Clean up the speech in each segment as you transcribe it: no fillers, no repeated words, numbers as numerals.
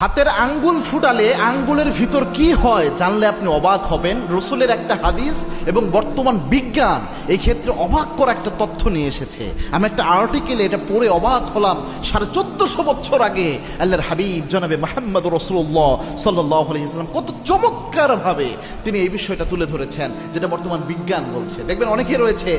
হাতের আঙ্গুল ফুটালে আঙ্গুলের ভিতর কি হয় জানলে আপনি অবাক হবেন। রসুলের একটা হাদিস এবং বর্তমান বিজ্ঞান এই ক্ষেত্রে অবাক করা একটা তথ্য নিয়ে এসেছে। আমি একটা আর্টিকেলে এটা পড়ে অবাক হলাম। 1450 বছর আগে আল্লাহর হাবিব জনাবে মুহাম্মদ রাসূলুল্লাহ সাল্লাল্লাহু আলাইহি ওয়াসাল্লাম কত চমৎকারভাবে তিনি এই বিষয়টা তুলে ধরেছেন, যেটা বর্তমান বিজ্ঞান বলছে। দেখবেন অনেকে রয়েছে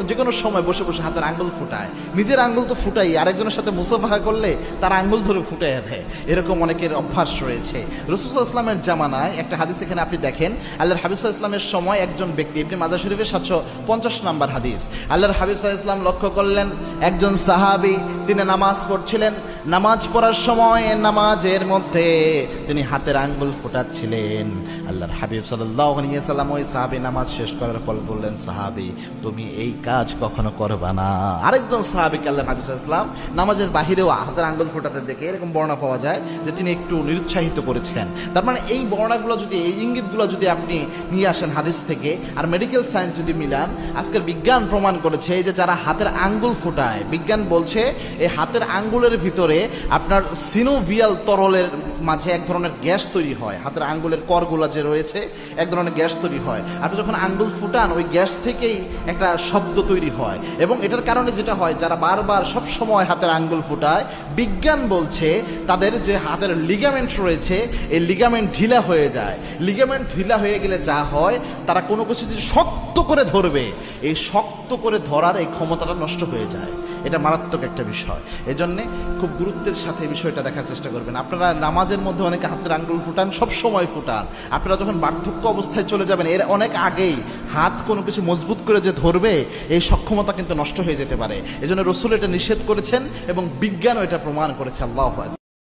যে কোনো সময় বসে বসে হাতের আঙ্গুল ফুটায়, নিজের আঙ্গুল তো ফুটাই, আরেকজনের সাথে মুসাফাহা করলে তার আঙ্গুল ধরে ফুটাইয়া দেয়, এরকম অনেকের অভ্যাস রয়েছে। রাসূল সাল্লাল্লাহু আলাইহি ওয়াসাল্লামের জামানায় একটা হাদিস এখানে আপনি দেখেন, আল্লাহর হাবিব সাল্লাল্লাহু আলাইহি ওয়াসাল্লামের সময় একজন ব্যক্তি, ইবনে মাজাহ শরীফের 750 নম্বর হাদিস, আল্লাহর হাবিব সাল্লাল্লাহু আলাইহি ওয়াসাল্লাম লক্ষ্য করলেন একজন সাহাবী তিনি নামাজ পড়ছিলেন। নামাজ পড়ার সময় নামাজের মধ্যে তিনি হাতের আঙ্গুল ফুটাচ্ছিলেন। আল্লাহর হাবিব সাল্লাল্লাহু আলাইহি ওয়াসাল্লাম ওই সাহাবী নামাজ শেষ করার পর বললেন, সাহাবী তুমি এই কাজ কখনো করবা না। আরেকজন সাহাবীকে আল্লাহর হাবিব সাল্লাল্লাহু আলাইহি ওয়াসাল্লাম নামাজের বাহিরেও হাতের আঙ্গুল ফোটাতে দেখে এরকম বর্ণনা পাওয়া যায় যে তিনি একটু নিরুৎসাহিত করেছেন। তার মানে এই বর্ণনাগুলো যদি, এই ইঙ্গিতগুলো যদি আপনি নিয়ে আসেন হাদিস থেকে আর মেডিকেল সায়েন্স যদি মিলান, আজকের বিজ্ঞান প্রমাণ করেছে যে যারা হাতের আঙ্গুল ফোটায়, বিজ্ঞান বলছে এই হাতের আঙ্গুলের ভিতরে আপনার সিনোভিয়াল তরলের মাঝে এক ধরনের গ্যাস তৈরি হয়। হাতের আঙ্গুলের করগুলা যে রয়েছে এক ধরনের গ্যাস তৈরি হয়। আপনি যখন আঙ্গুল ফুটান ওই গ্যাস থেকেই একটা শব্দ তৈরি হয়, এবং এটার কারণে যেটা হয় যারা বারবার সব সময় হাতের আঙ্গুল ফুটায়, বিজ্ঞান বলছে তাদের যে হাতের লিগামেন্ট রয়েছে এই লিগামেন্ট ঢিলা হয়ে যায়। লিগামেন্ট ঢিলা হয়ে গেলে যা হয়, তারা কোনো কিছু যে শক্ত করে ধরবে, এই শক্ত করে ধরার এই ক্ষমতাটা নষ্ট হয়ে যায়। এটা মারাত্মক একটা বিষয়। এই জন্যে খুব গুরুত্বের সাথে এই বিষয়টা দেখার চেষ্টা করবেন। আপনারা নামাজের মধ্যে অনেকে হাতের আঙ্গুল ফুটান, সব সময় ফুটান। আপনারা যখন বার্ধক্য অবস্থায় চলে যাবেন, এর অনেক আগেই হাত কোনো কিছু মজবুত করে যে ধরবে এই সক্ষমতা কিন্তু নষ্ট হয়ে যেতে পারে। এই জন্য রাসূল এটা নিষেধ করেছেন এবং বিজ্ঞানও এটা প্রমাণ করেছে। আল্লাহু আকবার।